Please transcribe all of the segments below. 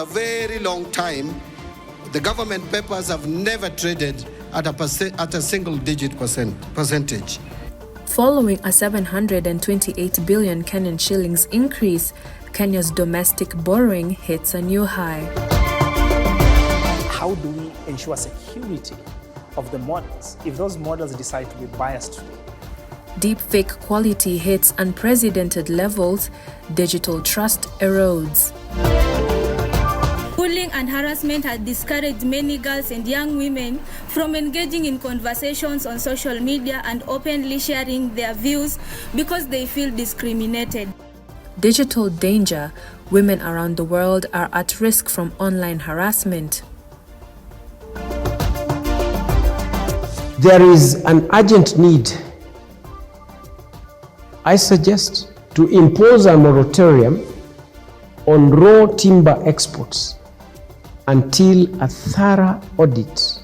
a very long time, the government papers have never traded at a single-digit percentage. Following a 728 billion Kenyan shillings increase, Kenya's domestic borrowing hits a new high. How do we ensure security of the models if those models decide to be biased today? Deepfake quality hits unprecedented levels, digital trust erodes. Bullying and harassment has discouraged many girls and young women from engaging in conversations on social media and openly sharing their views because they feel discriminated. Digital danger. Women around the world are at risk from online harassment. There is an urgent need, I suggest, to impose a moratorium on raw timber exports until a thorough audit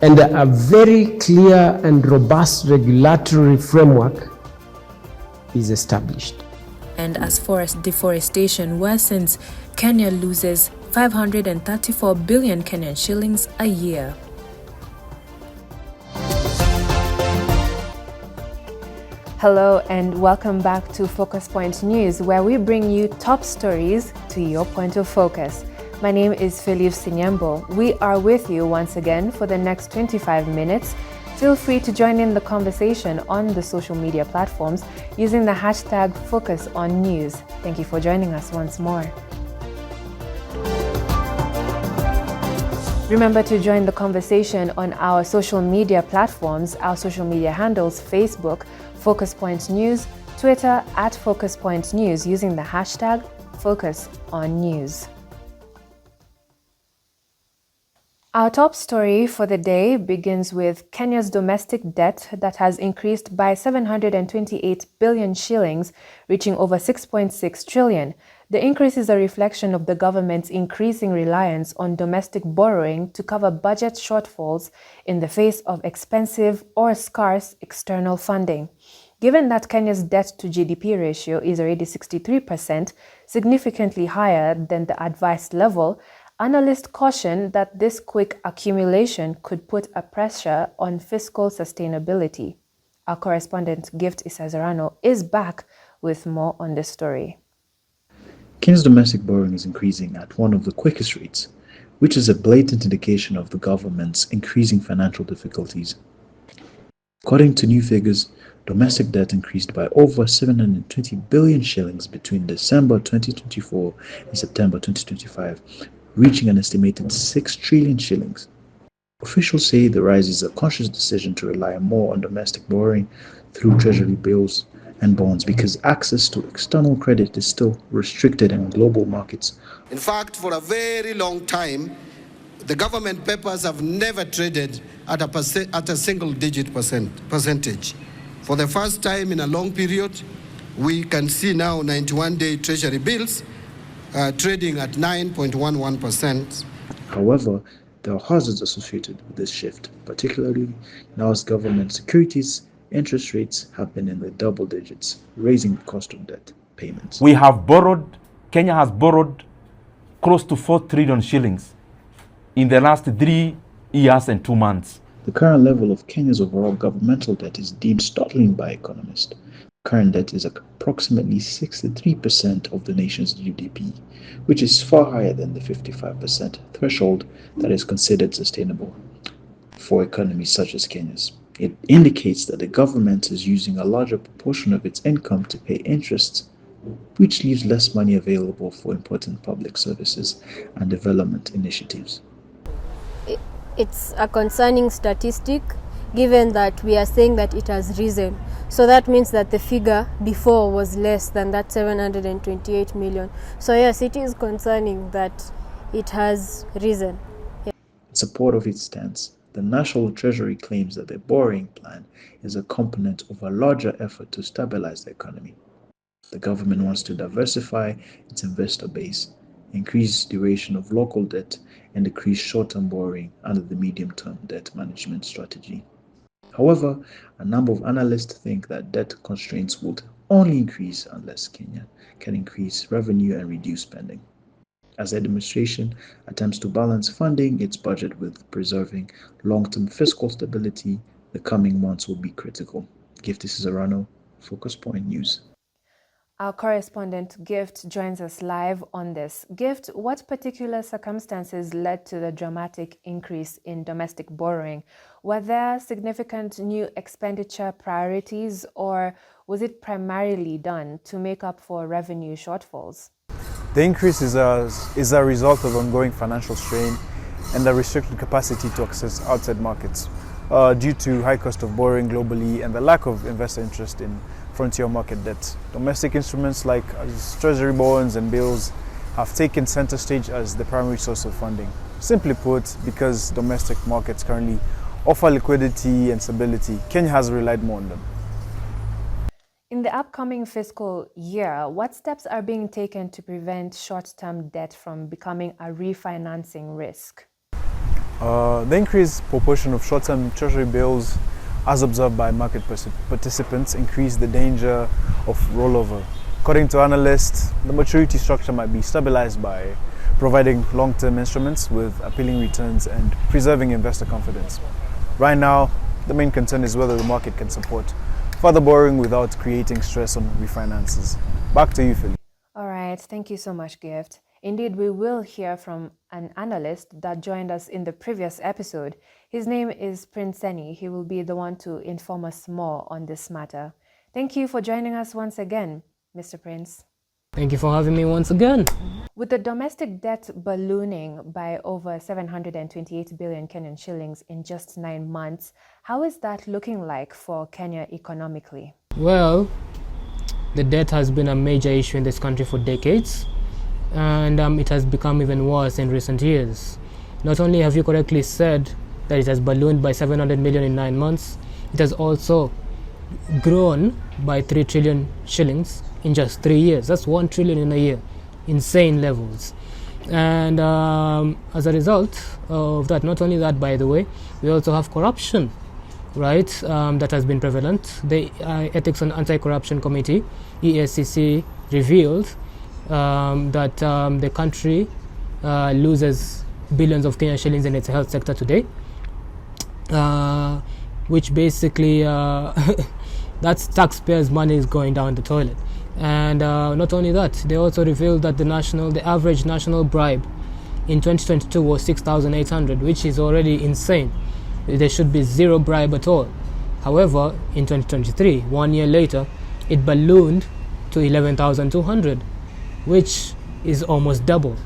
and a very clear and robust regulatory framework is established. And as forest deforestation worsens, Kenya loses 534 billion Kenyan shillings a year. Hello and welcome back to Focus Point News, where we bring you top stories to your point of focus. My name is Philip Sinyambo. We are with you once again for the next 25 minutes. Feel free to join in the conversation on the social media platforms using the hashtag #FocusOnNews. Thank you for joining us once more. Remember to join the conversation on our social media platforms, our social media handles: Facebook, Focus Point News, Twitter @Focus Point News, using the hashtag #FocusOnNews. Our top story for the day begins with Kenya's domestic debt that has increased by 728 billion shillings, reaching over 6.6 trillion. The increase is a reflection of the government's increasing reliance on domestic borrowing to cover budget shortfalls in the face of expensive or scarce external funding. Given that Kenya's debt to GDP ratio is already 63%, significantly higher than the advised level, analysts caution that this quick accumulation could put a pressure on fiscal sustainability. Our correspondent Gift Isazarano is back with more on this story. Kenya's domestic borrowing is increasing at one of the quickest rates, which is a blatant indication of the government's increasing financial difficulties. According to new figures, domestic debt increased by over 720 billion shillings between December 2024 and September 2025, reaching an estimated 6 trillion shillings. Officials say the rise is a conscious decision to rely more on domestic borrowing through treasury bills and bonds because access to external credit is still restricted in global markets. In fact, for a very long time, the government papers have never traded at a single-digit percentage. For the first time in a long period, we can see now 91-day treasury bills trading at 9.11%. However, there are hazards associated with this shift, particularly now as government securities interest rates have been in the double digits, raising the cost of debt payments. Kenya has borrowed close to 4 trillion shillings in the last 3 years and 2 months. The current level of Kenya's overall governmental debt is deemed startling by economists. Current debt is approximately 63% of the nation's GDP, which is far higher than the 55% threshold that is considered sustainable for economies such as Kenya's. It indicates that the government is using a larger proportion of its income to pay interests, which leaves less money available for important public services and development initiatives. It's a concerning statistic, given that we are saying that it has risen. So that means that the figure before was less than that 728 million. So yes, it is concerning that it has risen. Yeah. In support of its stance, the National Treasury claims that the borrowing plan is a component of a larger effort to stabilize the economy. The government wants to diversify its investor base, increase duration of local debt, and decrease short-term borrowing under the medium-term debt management strategy. However, a number of analysts think that debt constraints would only increase unless Kenya can increase revenue and reduce spending. As the administration attempts to balance funding its budget with preserving long-term fiscal stability, the coming months will be critical. Gift Cesarano, Focus Point News. Our correspondent Gift joins us live on this. Gift, what particular circumstances led to the dramatic increase in domestic borrowing? Were there significant new expenditure priorities, or was it primarily done to make up for revenue shortfalls? The increase is a result of ongoing financial strain and the restricted capacity to access outside markets due to high cost of borrowing globally and the lack of investor interest in frontier market debt. Domestic instruments like treasury bonds and bills have taken center stage as the primary source of funding. Simply put, because domestic markets currently offer liquidity and stability, Kenya has relied more on them. In the upcoming fiscal year, what steps are being taken to prevent short-term debt from becoming a refinancing risk? The increased proportion of short-term treasury bills, as observed by market participants, increase the danger of rollover. According to analysts, the maturity structure might be stabilized by providing long-term instruments with appealing returns and preserving investor confidence. Right now, the main concern is whether the market can support further borrowing without creating stress on refinances. Back to you, Philly. All right, thank you so much, Gift. Indeed, we will hear from an analyst that joined us in the previous episode. His name is Prince Seni. He will be the one to inform us more on this matter. Thank you for joining us once again, Mr. Prince. Thank you for having me once again. With the domestic debt ballooning by over 728 billion Kenyan shillings in just 9 months, how is that looking like for Kenya economically? Well, the debt has been a major issue in this country for decades, and it has become even worse in recent years. Not only have you correctly said that it has ballooned by 700 million in 9 months, it has also grown by 3 trillion shillings in just 3 years. That's 1 trillion in a year. Insane levels. And as a result of that, not only that, by the way, we also have corruption, right, that has been prevalent. The Ethics and Anti-Corruption Committee, EACC, revealed that the country loses billions of Kenyan shillings in its health sector today, which basically, that's taxpayers' money is going down the toilet. And not only that, they also revealed that the average national bribe in 2022 was 6,800, which is already insane. There should be zero bribe at all. However, in 2023, 1 year later, it ballooned to 11,200, which is almost double.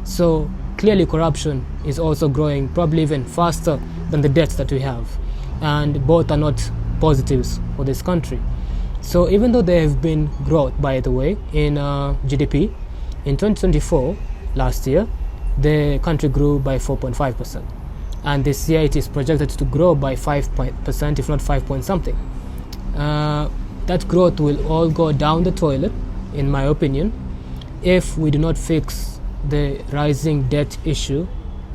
So clearly corruption is also growing, probably even faster than the debts that we have. And both are not positives for this country. So even though there have been growth, by the way, in GDP, in 2024, last year, the country grew by 4.5%. And this year it is projected to grow by 5%, if not 5 point something. That growth will all go down the toilet, in my opinion, if we do not fix the rising debt issue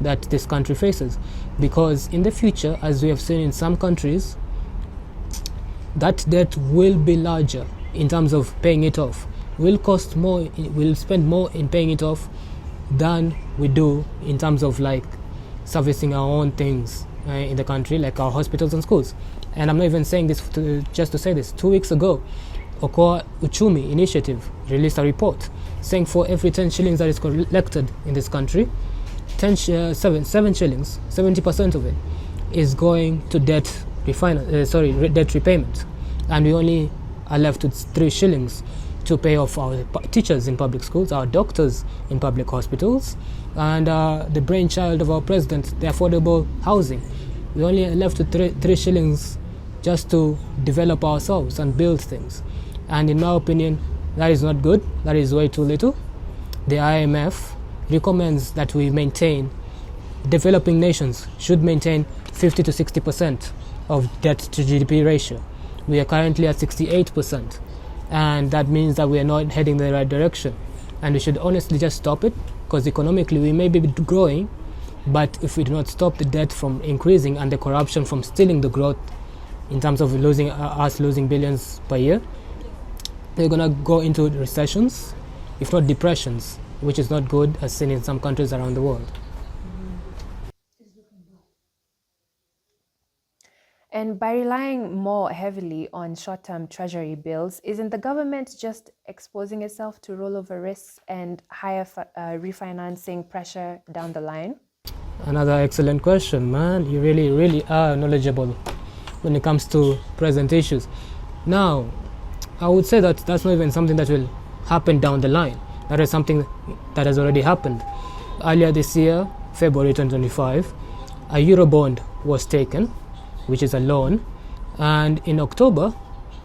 that this country faces. Because in the future, as we have seen in some countries, that debt will be larger in terms of paying it off. Will cost more, we'll spend more in paying it off than we do in terms of like servicing our own things in the country, like our hospitals and schools. And I'm not even saying this just to say this. 2 weeks ago, Okoa Uchumi Initiative released a report saying for every 10 shillings that is collected in this country, 7 shillings, 70% of it is going to debt repayment, and we only are left with 3 shillings to pay off our teachers in public schools, our doctors in public hospitals, and the brainchild of our president, the affordable housing. We only are left with 3 shillings just to develop ourselves and build things. And in my opinion, that is not good. That is way too little. The IMF recommends that we developing nations should maintain 50 to 60% of debt to GDP ratio. We are currently at 68%, and that means that we are not heading the right direction, and we should honestly just stop it, because economically we may be growing, but if we do not stop the debt from increasing and the corruption from stealing the growth in terms of losing billions per year, we're going to go into recessions, if not depressions, which is not good, as seen in some countries around the world. And by relying more heavily on short-term treasury bills, isn't the government just exposing itself to rollover risks and higher refinancing pressure down the line? Another excellent question, man. You really are knowledgeable when it comes to present issues. Now, I would say that that's not even something that will happen down the line. That is something that has already happened. Earlier this year, February 2025, a Eurobond was taken, which is a loan, and in October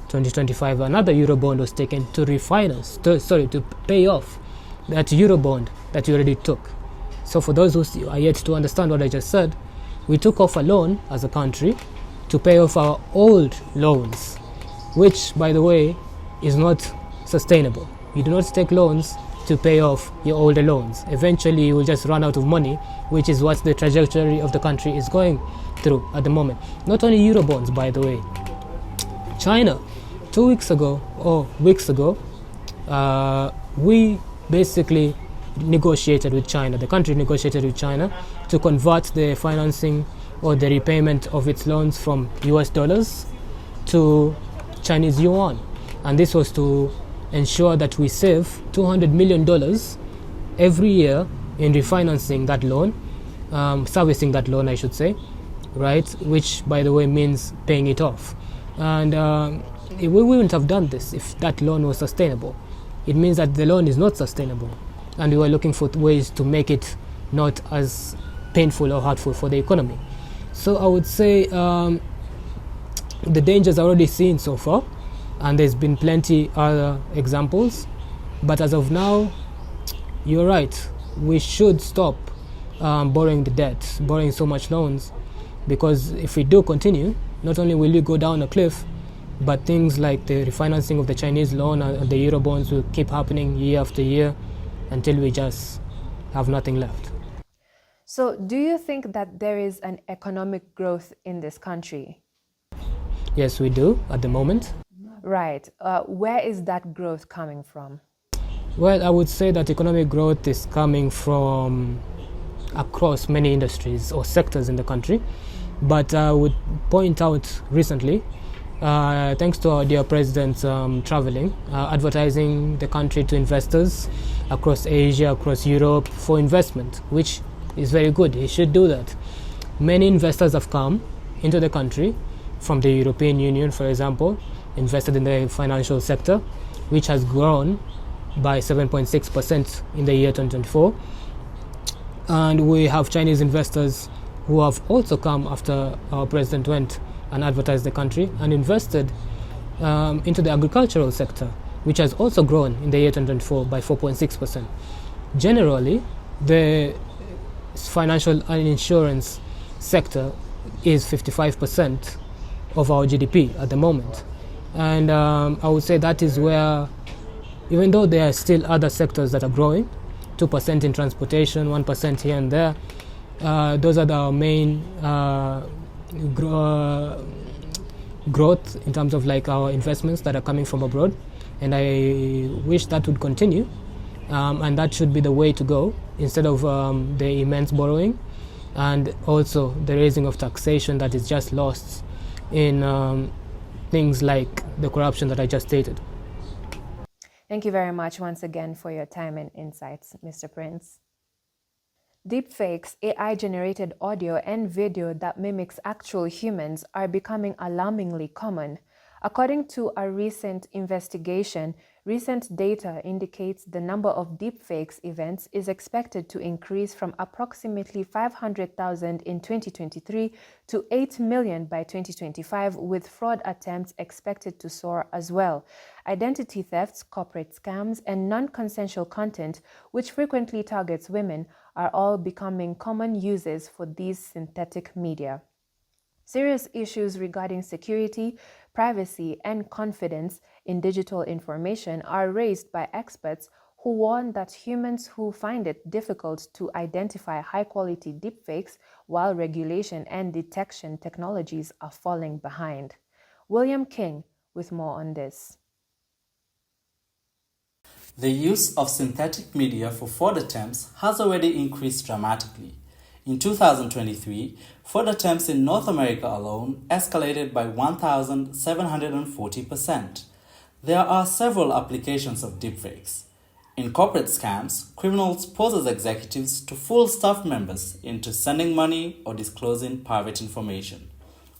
2025, another Eurobond was taken to to pay off that Eurobond that you already took. So for those who are yet to understand what I just said, we took off a loan as a country to pay off our old loans, which, by the way, is not sustainable. You do not take loans to pay off your older loans. Eventually, you will just run out of money, which is what the trajectory of the country is going through at the moment. Not only Eurobonds, by the way. China, 2 weeks ago, we basically negotiated with China. The country negotiated with China to convert the financing or the repayment of its loans from US dollars to Chinese yuan. And this was to ensure that we save $200 million every year in refinancing that loan, servicing that loan, I should say, right? Which, by the way, means paying it off. And we wouldn't have done this if that loan was sustainable. It means that the loan is not sustainable, and we were looking for ways to make it not as painful or hurtful for the economy. So I would say the dangers are already seen so far, and there's been plenty other examples. But as of now, you're right. We should stop borrowing so much loans, because if we do continue, not only will we go down a cliff, but things like the refinancing of the Chinese loan and the Eurobonds will keep happening year after year until we just have nothing left. So do you think that there is an economic growth in this country? Yes, we do at the moment. Right. Where is that growth coming from? Well, I would say that economic growth is coming from across many industries or sectors in the country. But I would point out recently, thanks to our dear president traveling, advertising the country to investors across Asia, across Europe for investment, which is very good. He should do that. Many investors have come into the country from the European Union, for example, invested in the financial sector, which has grown by 7.6% in the year 2024. And we have Chinese investors who have also come after our president went and advertised the country and invested into the agricultural sector, which has also grown in the year 2024 by 4.6%. Generally, the financial and insurance sector is 55% of our GDP at the moment. And I would say that is where, even though there are still other sectors that are growing, 2% in transportation, 1% here and there, those are the main growth in terms of like our investments that are coming from abroad. And I wish that would continue, and that should be the way to go, instead of the immense borrowing and also the raising of taxation that is just lost in things like the corruption that I just stated. Thank you very much once again for your time and insights, Mr. Prince. Deepfakes, AI-generated audio and video that mimics actual humans, are becoming alarmingly common. According to a recent investigation, recent data indicates the number of deepfakes events is expected to increase from approximately 500,000 in 2023 to 8 million by 2025, with fraud attempts expected to soar as well. Identity thefts, corporate scams, and non-consensual content, which frequently targets women, are all becoming common uses for these synthetic media. Serious issues regarding security, privacy, and confidence in digital information are raised by experts who warn that humans who find it difficult to identify high-quality deepfakes, while regulation and detection technologies are falling behind. William King with more on this. The use of synthetic media for fraud attempts has already increased dramatically. In 2023, fraud attempts in North America alone escalated by 1,740%. There are several applications of deepfakes. In corporate scams, criminals pose as executives to fool staff members into sending money or disclosing private information.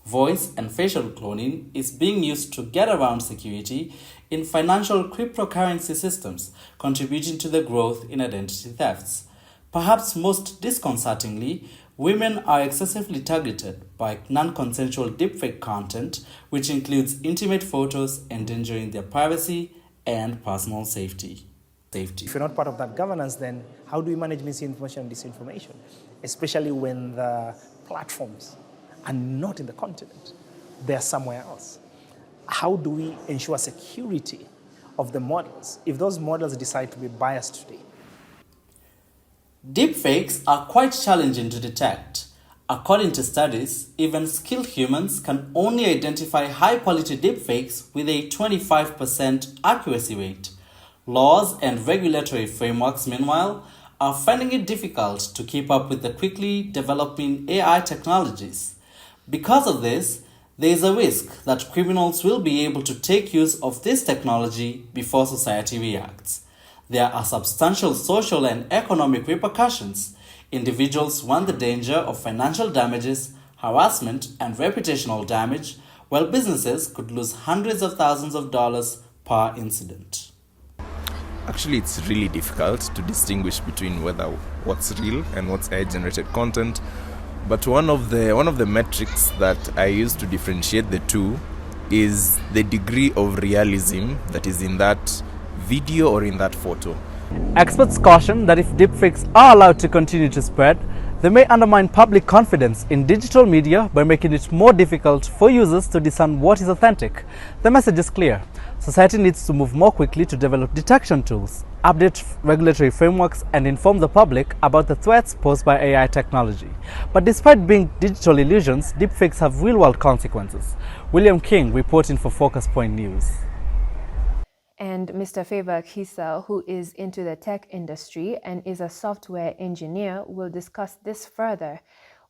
Voice and facial cloning is being used to get around security in financial cryptocurrency systems, contributing to the growth in identity thefts. Perhaps most disconcertingly, women are excessively targeted by non-consensual deepfake content, which includes intimate photos endangering their privacy and personal safety. If you're not part of that governance, then how do we manage misinformation and disinformation? Especially when the platforms are not in the continent, they're somewhere else. How do we ensure security of the models if those models decide to be biased today? Deepfakes are quite challenging to detect. According to studies, even skilled humans can only identify high-quality deepfakes with a 25% accuracy rate. Laws and regulatory frameworks, meanwhile, are finding it difficult to keep up with the quickly developing AI technologies. Because of this, there is a risk that criminals will be able to take use of this technology before society reacts. There are substantial social and economic repercussions. Individuals run the danger of financial damages, harassment, and reputational damage, while businesses could lose hundreds of thousands of dollars per incident. Actually, it's really difficult to distinguish between what's real and what's AI-generated content. But one of the metrics that I use to differentiate the two is the degree of realism that is in that video or in that photo. Experts caution that if deepfakes are allowed to continue to spread, they may undermine public confidence in digital media by making it more difficult for users to discern what is authentic. The message is clear. Society needs to move more quickly to develop detection tools, update regulatory frameworks, and inform the public about the threats posed by AI technology. But despite being digital illusions, deepfakes have real-world consequences. William King reporting for Focus Point News. And Mr. Favor Kisa, who is into the tech industry and is a software engineer, will discuss this further.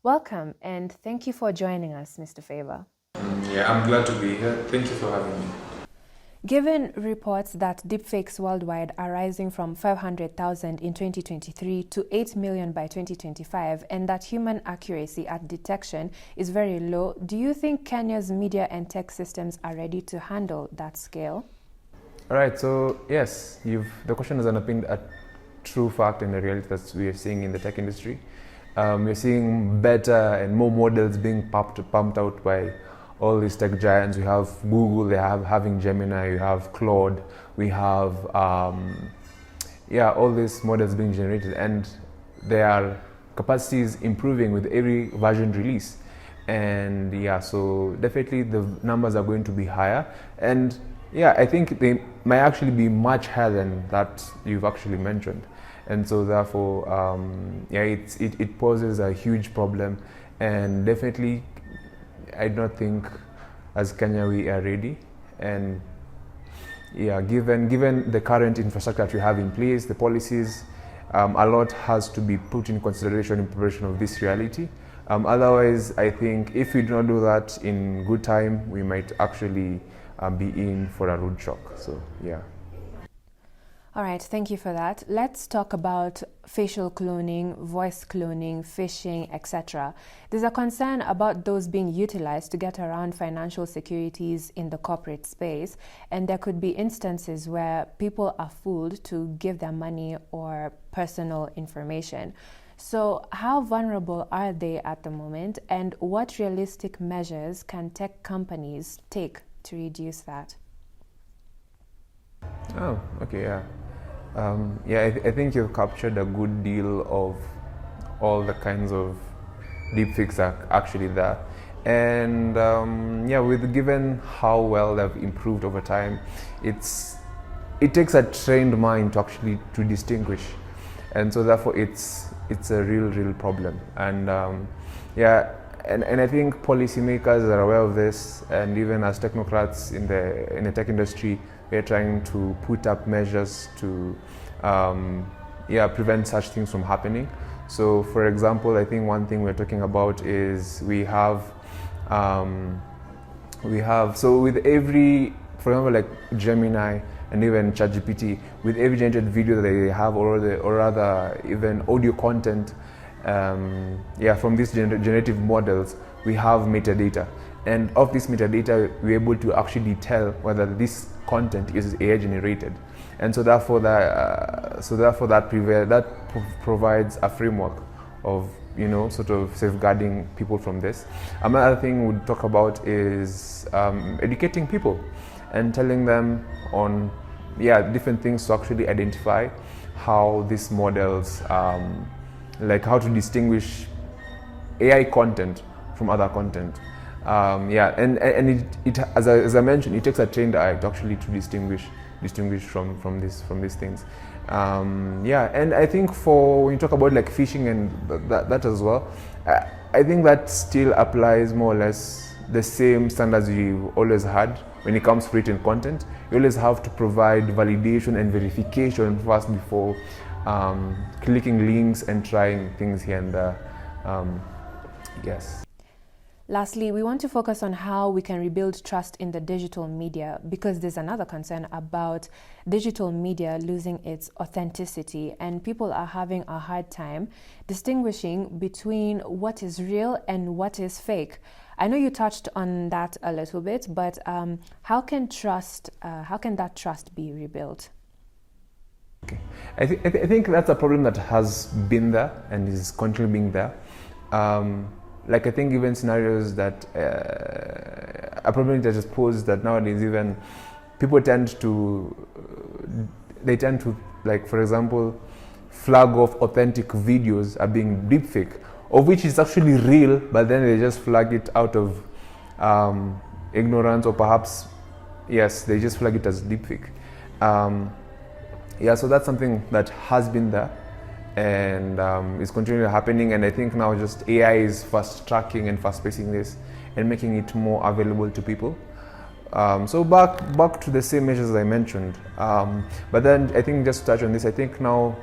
Welcome and thank you for joining us, Mr. Favor. Yeah, I'm glad to be here. Thank you for having me. Given reports that deepfakes worldwide are rising from 500,000 in 2023 to 8 million by 2025, and that human accuracy at detection is very low, do you think Kenya's media and tech systems are ready to handle that scale? All right, so yes, the question has underpinned a true fact and a reality that we are seeing in the tech industry. We're seeing better and more models being pumped out by all these tech giants. We have Google, they have having Gemini, you have Claude, we have all these models being generated, and their capacity is improving with every version release. And so definitely the numbers are going to be higher, and I think they might actually be much higher than that you've actually mentioned. And so therefore, it poses a huge problem, and definitely I don't think as Kenya we are ready. And given the current infrastructure that we have in place, the policies, a lot has to be put in consideration in preparation of this reality. Otherwise, I think if we do not do that in good time, we might actually be in for a rude shock. So All right, thank you for that. Let's talk about facial cloning, voice cloning, phishing, etc. There's a concern about those being utilized to get around financial securities in the corporate space, and there could be instances where people are fooled to give their money or personal information. So how vulnerable are they at the moment, and what realistic measures can tech companies take to reduce that? Oh, okay, I think you've captured a good deal of all the kinds of deepfakes are actually there. And given how well they've improved over time, it takes a trained mind to distinguish. And so therefore it's a real problem. And I think policymakers are aware of this, and even as technocrats in the tech industry, we're trying to put up measures to prevent such things from happening. So for example, I think one thing we're talking about is we have so with every, for example, like Gemini and even ChatGPT, with every generated video that they have, or rather even audio content, from these generative models, we have metadata. And of this metadata, we're able to actually tell whether this content is AI generated. And so therefore that provides a framework of, sort of safeguarding people from this. Another thing we'll talk about is educating people and telling them on different things to actually identify how these models, like how to distinguish AI content from other content. As I mentioned, it takes a trained eye to actually to distinguish from these things. And I think when you talk about like phishing and that as well, I think that still applies more or less the same standards you always had when it comes to written content. You always have to provide validation and verification first before clicking links and trying things here and there. Yes. Lastly, we want to focus on how we can rebuild trust in the digital media, because there's another concern about digital media losing its authenticity, and people are having a hard time distinguishing between what is real and what is fake. I know you touched on that a little bit, but how can that trust be rebuilt? Okay. I think that's a problem that has been there and is continually being there. Like I think even scenarios that a problem that is posed that nowadays even people tend to like, for example, flag off authentic videos are being deepfake, of which is actually real, but then they just flag it out of ignorance, or perhaps they just flag it as deepfake. So that's something that has been there and is continually happening, and I think now just AI is fast tracking and fast pacing this and making it more available to people. So back to the same measures I mentioned, but then I think just to touch on this, I think now,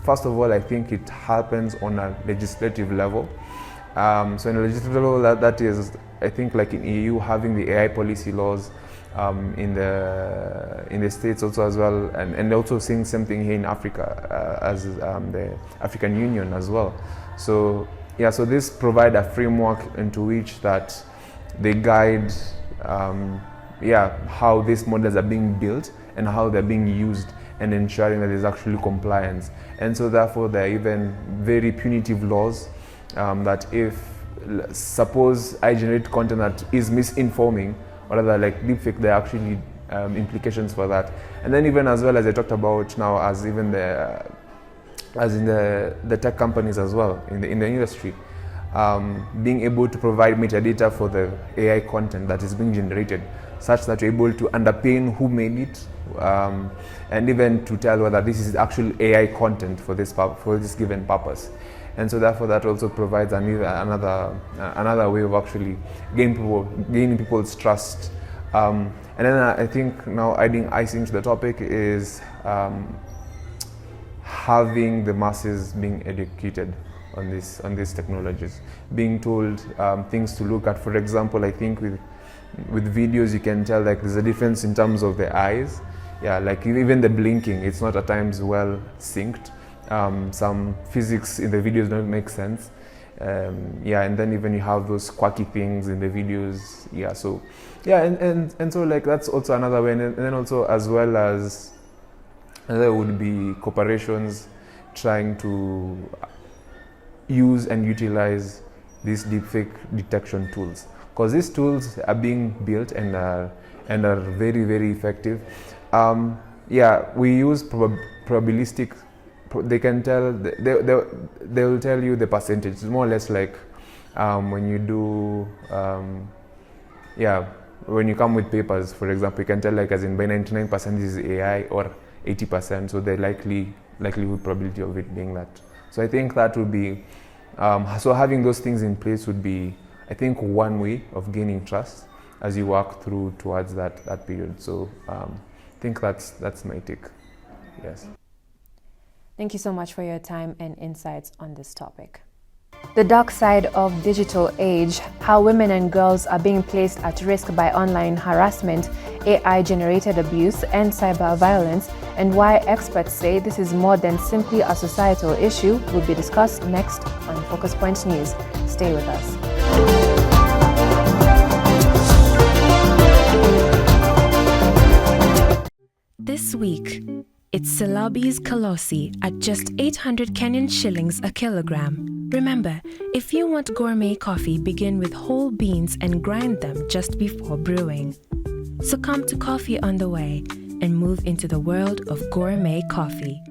first of all, I think it happens on a legislative level. So in a legislative level, that is, I think, like in EU, having the AI policy laws, in the States also as well, and also seeing same thing here in Africa as the African Union as well. So so this provide a framework into which that they guide how these models are being built and how they're being used, and ensuring that there's actually compliance. And so therefore there are even very punitive laws that if, suppose I generate content that is misinforming, or rather like deepfake, there are actually implications for that. And then even as well as I talked about now, as even the tech companies as well in the industry, being able to provide metadata for the AI content that is being generated, such that you're able to underpin who made it, and even to tell whether this is actual AI content for this given purpose. And so therefore that also provides another way of actually gaining people's trust. And then I think now adding icing to the topic is having the masses being educated on these technologies, being told things to look at. For example, I think with videos you can tell like there's a difference in terms of the eyes. Like even the blinking, it's not at times well synced. Some physics in the videos don't make sense. And then even you have those quirky things in the videos. And so like that's also another way. And then also as well as there would be corporations trying to use and utilize these deepfake detection tools, because these tools are being built and are very, very effective. We use probabilistic. They can tell, they will tell you the percentage. It's more or less like when you do, when you come with papers, for example, you can tell like as in by 99% this is AI or 80%, so the likelihood probability of it being that. So I think that would be, so having those things in place would be, I think, one way of gaining trust as you work through towards that period. So think that's my take. Yes. Thank you so much for your time and insights on this topic. The dark side of digital age, how women and girls are being placed at risk by online harassment, AI-generated abuse, and cyber violence, and why experts say this is more than simply a societal issue, will be discussed next on Focus Point News. Stay with us. This week, it's Silabi's Kalosi at just 800 Kenyan shillings a kilogram. Remember, if you want gourmet coffee, begin with whole beans and grind them just before brewing. So come to Coffee on the Way and move into the world of gourmet coffee.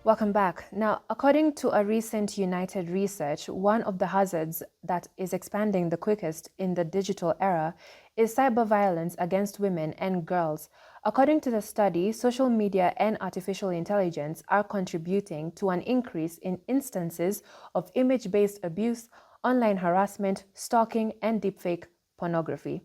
Welcome back. Now, according to a recent United research, one of the hazards that is expanding the quickest in the digital era is cyber violence against women and girls. According to the study, social media and artificial intelligence are contributing to an increase in instances of image-based abuse, online harassment, stalking, and deepfake pornography.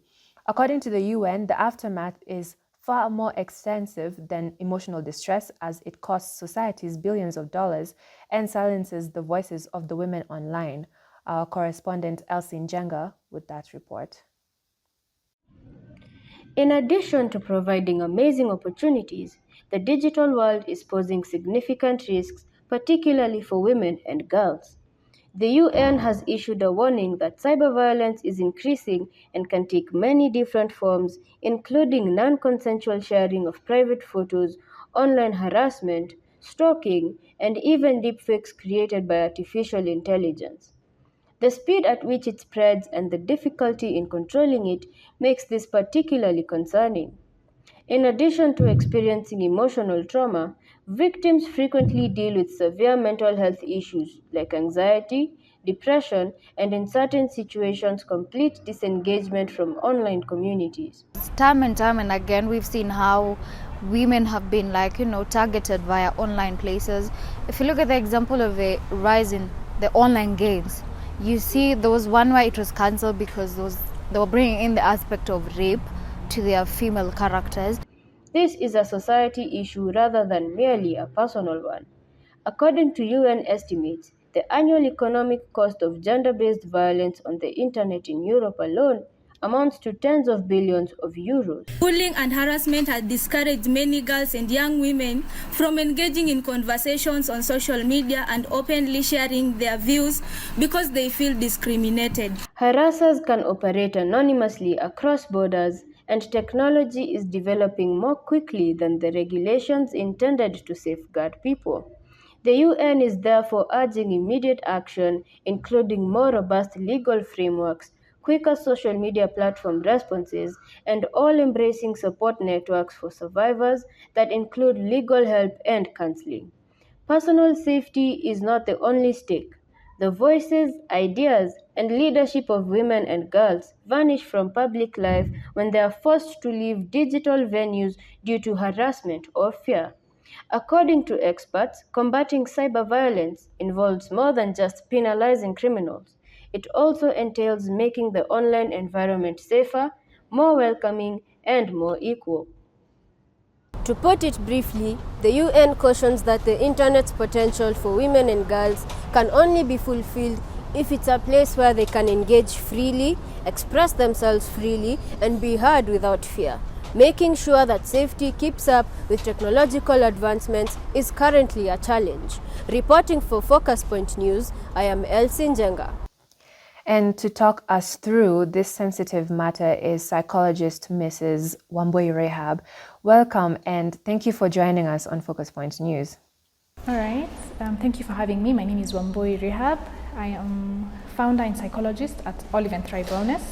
According to the UN, the aftermath is far more extensive than emotional distress, as it costs societies billions of dollars and silences the voices of the women online. Our correspondent Elsie Njenga with that report. In addition to providing amazing opportunities, the digital world is posing significant risks, particularly for women and girls. The UN has issued a warning that cyber violence is increasing and can take many different forms, including non-consensual sharing of private photos, online harassment, stalking, and even deepfakes created by artificial intelligence. The speed at which it spreads and the difficulty in controlling it makes this particularly concerning. In addition to experiencing emotional trauma, victims frequently deal with severe mental health issues like anxiety, depression, and in certain situations, complete disengagement from online communities. Time and again, we've seen how women have been targeted via online places. If you look at the example of the rise in the online games, you see there was one where it was cancelled because they were bringing in the aspect of rape to their female characters. This is a society issue rather than merely a personal one. According to UN estimates, the annual economic cost of gender-based violence on the internet in Europe alone amounts to tens of billions of euros. Bullying and harassment has discouraged many girls and young women from engaging in conversations on social media and openly sharing their views because they feel discriminated. Harassers can operate anonymously across borders, and technology is developing more quickly than the regulations intended to safeguard people. The UN is therefore urging immediate action, including more robust legal frameworks, quicker social media platform responses, and all-embracing support networks for survivors that include legal help and counseling. Personal safety is not the only stake. The voices, ideas, and leadership of women and girls vanish from public life when they are forced to leave digital venues due to harassment or fear. According to experts, combating cyber violence involves more than just penalizing criminals. It also entails making the online environment safer, more welcoming, and more equal. To put it briefly, the UN cautions that the internet's potential for women and girls can only be fulfilled if it's a place where they can engage freely, express themselves freely, and be heard without fear. Making sure that safety keeps up with technological advancements is currently a challenge. Reporting for Focus Point News, I am Elsie Njenga. And to talk us through this sensitive matter is psychologist Mrs. Wambui Rehab. Welcome and thank you for joining us on Focus Point News. All right, thank you for having me. My name is Wambui Rehab. I am founder and psychologist at Olive and Thrive Wellness.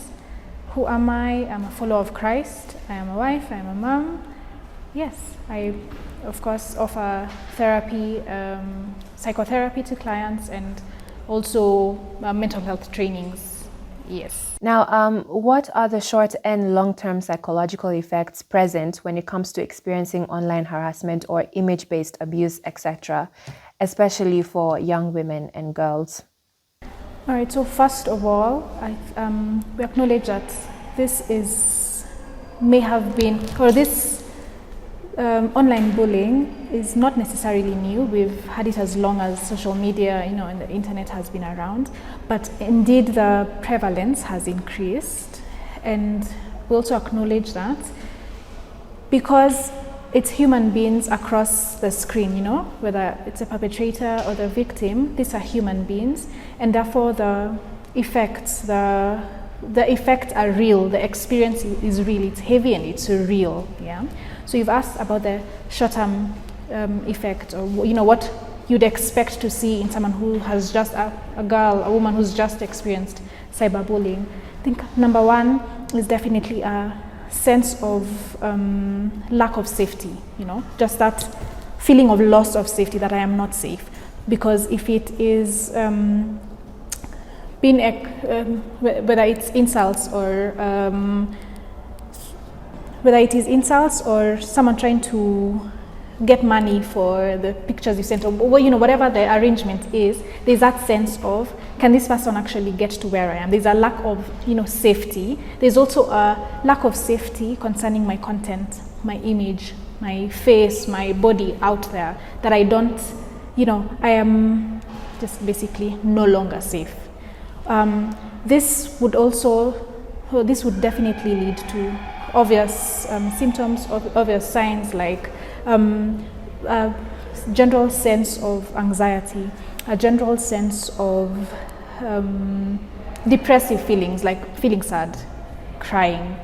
Who am I? I'm a follower of Christ. I am a wife, I am a mom. Yes, I of course offer therapy, psychotherapy to clients and also mental health trainings. Yes. Now, what are the short and long-term psychological effects present when it comes to experiencing online harassment or image-based abuse, etc., especially for young women and girls? All right, so first of all, we acknowledge that this may have been, or this online bullying is not necessarily new. We've had it as long as social media, and the internet has been around. But indeed, the prevalence has increased, and we also acknowledge that because it's human beings across the screen, whether it's a perpetrator or the victim, these are human beings, and therefore the effects are real, the experience is real, it's heavy and it's real, yeah? So you've asked about the short-term effect, or what you'd expect to see in someone who has just, a woman who's just experienced cyberbullying. I think number one is definitely a sense of lack of safety, just that feeling of loss of safety, that I am not safe. Because if it is whether it's insults or someone trying to get money for the pictures you sent, or whatever the arrangement is, there's that sense of, can this person actually get to where I am? There's a lack of safety. There's also a lack of safety concerning my content, my image, my face, my body out there, that I don't, I am just basically no longer safe. This would definitely lead to obvious symptoms, obvious signs like a general sense of anxiety, a general sense of depressive feelings, like feeling sad, crying.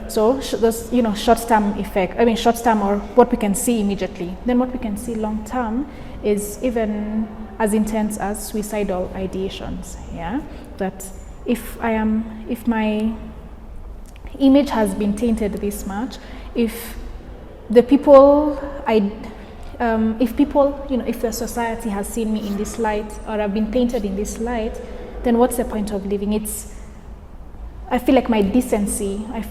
So those, short-term effect. Short-term, or what we can see immediately. Then what we can see long-term is even as intense as suicidal ideations. Yeah, that if my image has been tainted this much, if the society has seen me in this light, or I've been painted in this light, then what's the point of living? I feel like my decency has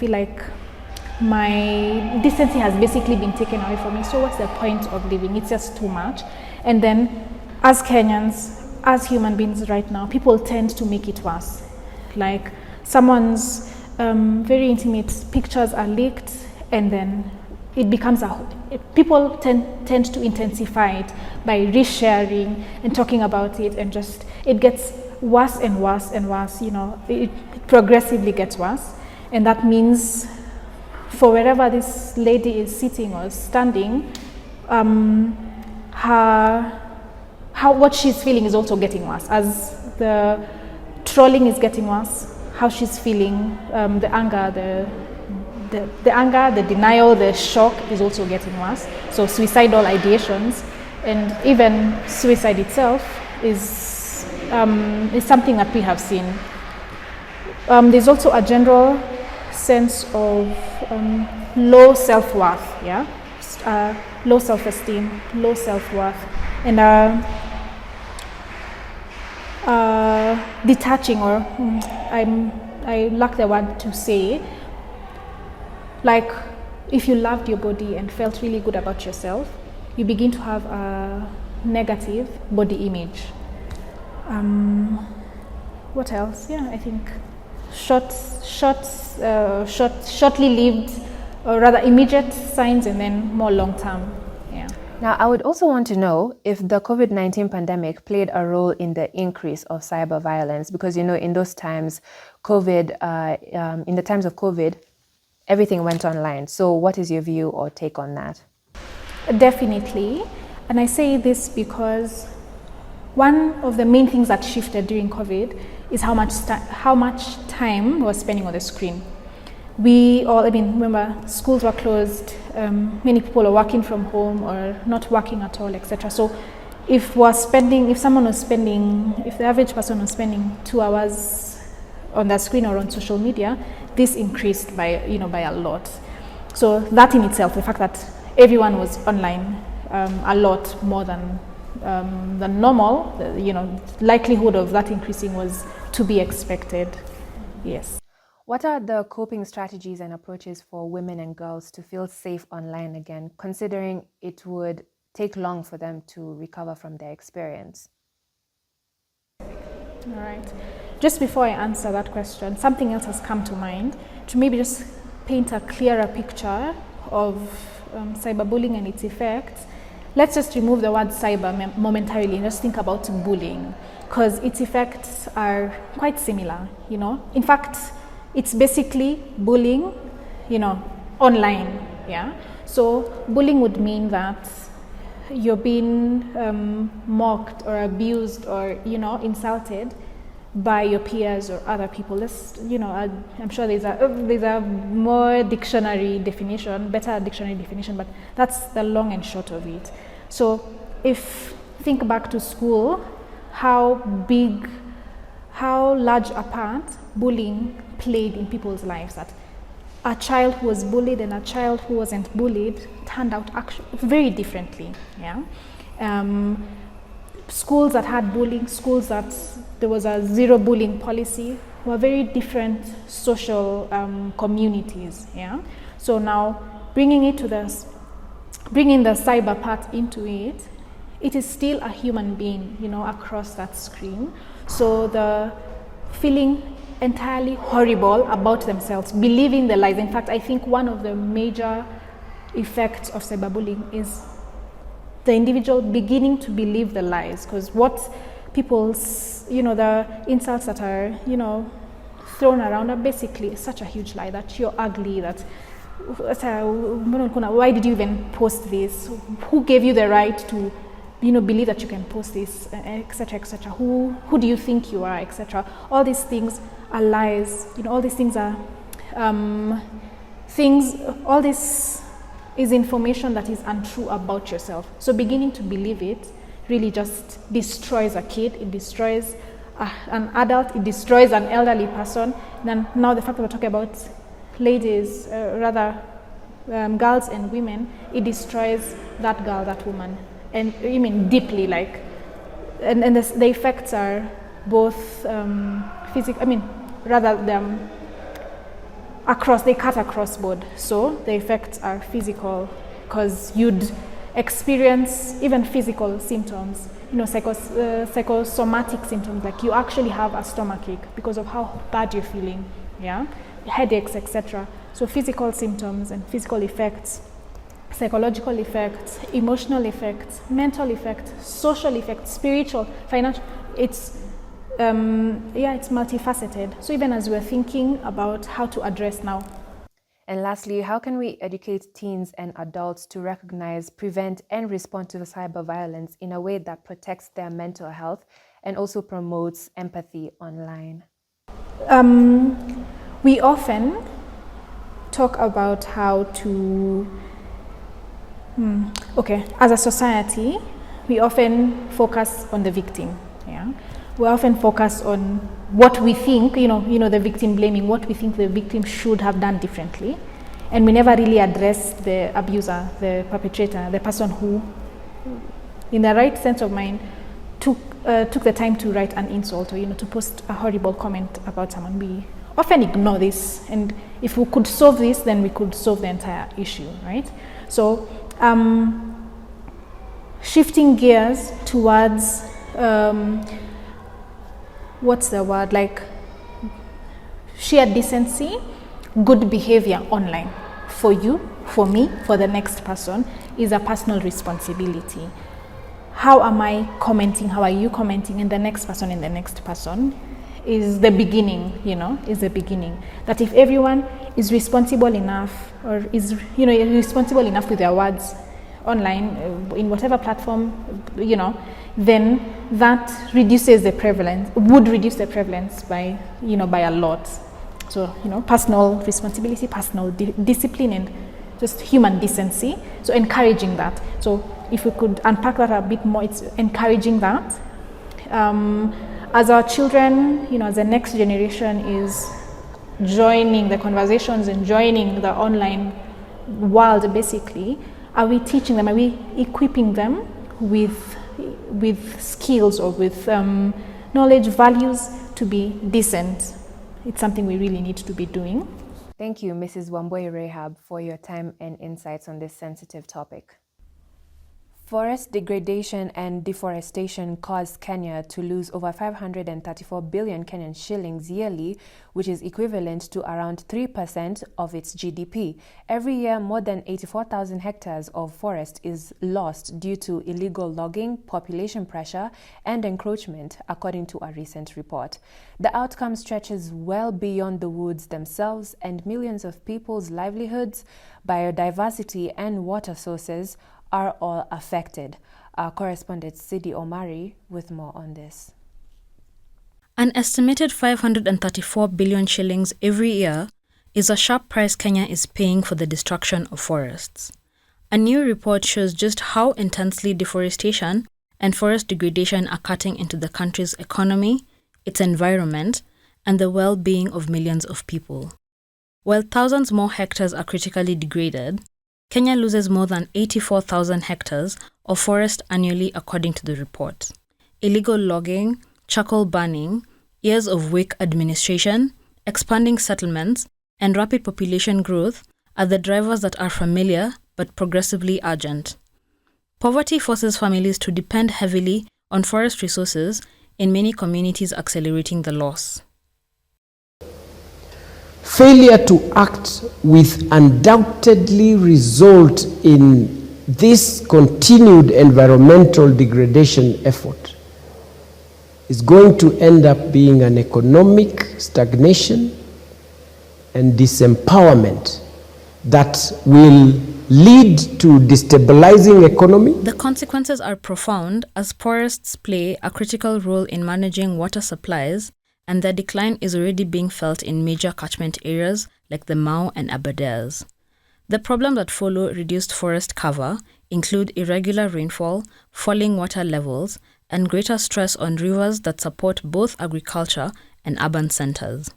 basically been taken away from me. So what's the point of living? It's just too much. And then as Kenyans, as human beings right now, people tend to make it worse. Like someone's very intimate pictures are leaked, and then it becomes people tend to intensify it by resharing and talking about it, and just it gets worse and worse and worse. It progressively gets worse, and that means for wherever this lady is sitting or standing, what she's feeling is also getting worse. As the trolling is getting worse, how she's feeling, the anger, the denial, the shock is also getting worse. So suicidal ideations, and even suicide itself is something that we have seen. There's also a general sense of low self-worth, low self-esteem, low self-worth, and detaching, or I lack the word to say, like if you loved your body and felt really good about yourself, you begin to have a negative body image. What else? Yeah, I think shortly lived, or rather immediate signs, and then more long-term. Yeah. Now, I would also want to know if the COVID-19 pandemic played a role in the increase of cyber violence, because in those times, in the times of COVID, everything went online. So what is your view or take on that? Definitely. And I say this because one of the main things that shifted during COVID is how much time we were spending on the screen. Remember, schools were closed, many people are working from home or not working at all, etc. So if the average person was spending 2 hours on the screen or on social media, this increased by a lot. So that in itself, the fact that everyone was online a lot more than normal, likelihood of that increasing was to be expected. Yes. What are the coping strategies and approaches for women and girls to feel safe online again, considering it would take long for them to recover from their experience? All right. Just before I answer that question, something else has come to mind to maybe just paint a clearer picture of cyberbullying and its effects. Let's just remove the word cyber momentarily and just think about bullying, because its effects are quite similar, you know. In fact, it's basically bullying, you know, online, yeah. So bullying would mean that you're being mocked or abused or, you know, insulted by your peers or other people. This, you know, I'm sure there's a more dictionary definition, better dictionary definition, but that's the long and short of it. So think back to school, how large a part bullying played in people's lives. That a child who was bullied and a child who wasn't bullied turned out actually very differently. Yeah. Schools that had bullying, schools that there was a zero bullying policy, were very different social communities. Yeah. So now bringing the cyber part into it, it is still a human being, you know, across that screen. So the feeling entirely horrible about themselves, believing the lies. In fact, I think one of the major effects of cyberbullying is the individual beginning to believe the lies, because what people's, you know, the insults that are, you know, thrown around are basically such a huge lie, that you're ugly, that why did you even post this? Who gave you the right to, you know, believe that you can post this, etc., etc. Who do you think you are, etc. All these things are lies. You know, all these things are all this is information that is untrue about yourself. So beginning to believe it really just destroys a kid, it destroys an adult, it destroys an elderly person. And now the fact that we're talking about ladies, girls and women, it destroys that girl, that woman. And I mean deeply, like, and the effects are both physical, I mean, rather than they cut across board. So the effects are physical, because you'd experience even physical symptoms, you know, psychosomatic symptoms, like you actually have a stomachache because of how bad you're feeling, yeah, headaches, etc. So physical symptoms and physical effects, psychological effects, emotional effects, mental effects, social effects, spiritual, financial. It's multifaceted. So even as we're thinking about how to address now. And lastly, how can we educate teens and adults to recognize, prevent, and respond to cyber violence in a way that protects their mental health and also promotes empathy online? We often talk about how to, as a society, we often focus on the victim. Yeah, we often focus on what we think, you know, the victim blaming, what we think the victim should have done differently, and we never really address the abuser, the perpetrator, the person who, in the right sense of mind, took the time to write an insult or, you know, to post a horrible comment about someone. We often ignore this, and if we could solve this, then we could solve the entire issue, right? So shifting gears towards what's the word, like shared decency, good behavior online for you, for me, for the next person is a personal responsibility. How am I commenting? How are you commenting? And the next person and the next person is the beginning, you know, is the beginning. That if everyone is responsible enough, or is, you know, responsible enough with their words online, in whatever platform, you know, then that reduces the prevalence, would reduce the prevalence by, you know, by a lot. So, you know, personal responsibility, personal discipline, and just human decency. So encouraging that. So if we could unpack that a bit more, it's encouraging that. As our children, you know, as the next generation is joining the conversations and joining the online world, basically, are we teaching them, are we equipping them with skills or with knowledge, values to be decent? It's something we really need to be doing. Thank you, Mrs. Wambui Rahab, for your time and insights on this sensitive topic. Forest degradation and deforestation caused Kenya to lose over 534 billion Kenyan shillings yearly, which is equivalent to around 3% of its GDP. Every year, more than 84,000 hectares of forest is lost due to illegal logging, population pressure, and encroachment, according to a recent report. The outcome stretches well beyond the woods themselves, and millions of people's livelihoods, biodiversity, and water sources are all affected. Our correspondent Sidi Omari with more on this. An estimated 534 billion shillings every year is a sharp price Kenya is paying for the destruction of forests. A new report shows just how intensely deforestation and forest degradation are cutting into the country's economy, its environment, and the well-being of millions of people. While thousands more hectares are critically degraded, Kenya loses more than 84,000 hectares of forest annually, according to the report. Illegal logging, charcoal burning, years of weak administration, expanding settlements, and rapid population growth are the drivers that are familiar but progressively urgent. Poverty forces families to depend heavily on forest resources, in many communities accelerating the loss. Failure to act will undoubtedly result in this continued environmental degradation effort. Is going to end up being an economic stagnation and disempowerment that will lead to destabilizing economy. The consequences are profound, as forests play a critical role in managing water supplies, and their decline is already being felt in major catchment areas like the Mau and Aberdares. The problems that follow reduced forest cover include irregular rainfall, falling water levels, and greater stress on rivers that support both agriculture and urban centers.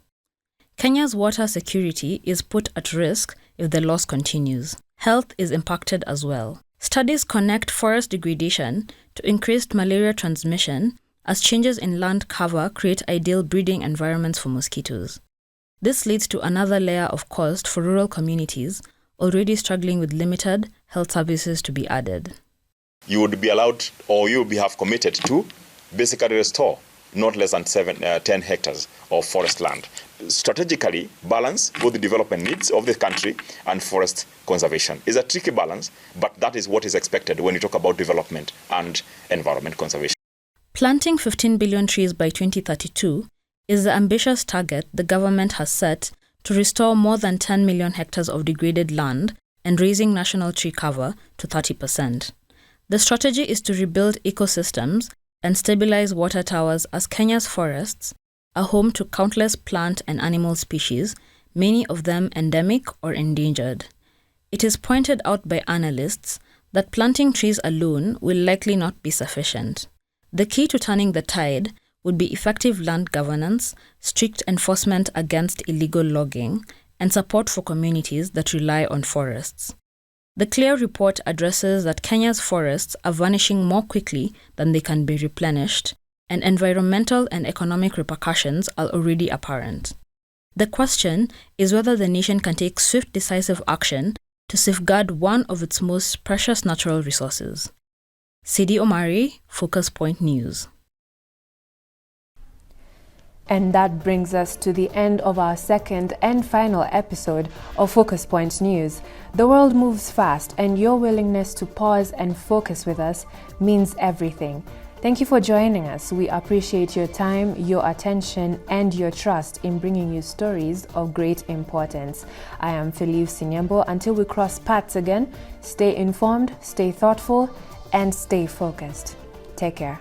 Kenya's water security is put at risk if the loss continues. Health is impacted as well. Studies connect forest degradation to increased malaria transmission, as changes in land cover create ideal breeding environments for mosquitoes. This leads to another layer of cost for rural communities already struggling with limited health services to be added. You would be allowed, or you would have committed to, basically restore not less than 10 hectares of forest land. Strategically balance both the development needs of the country and forest conservation. It's a tricky balance, but that is what is expected when you talk about development and environment conservation. Planting 15 billion trees by 2032 is the ambitious target the government has set to restore more than 10 million hectares of degraded land and raising national tree cover to 30%. The strategy is to rebuild ecosystems and stabilize water towers, as Kenya's forests are home to countless plant and animal species, many of them endemic or endangered. It is pointed out by analysts that planting trees alone will likely not be sufficient. The key to turning the tide would be effective land governance, strict enforcement against illegal logging, and support for communities that rely on forests. The CLEAR report addresses that Kenya's forests are vanishing more quickly than they can be replenished, and environmental and economic repercussions are already apparent. The question is whether the nation can take swift, decisive action to safeguard one of its most precious natural resources. Sidi Omari, Focus Point News. And that brings us to the end of our second and final episode of Focus Point News. The world moves fast, and your willingness to pause and focus with us means everything. Thank you for joining us. We appreciate your time, your attention, and your trust in bringing you stories of great importance. I am Felipe Sinyambo. Until we cross paths again, stay informed, stay thoughtful, and stay focused. Take care.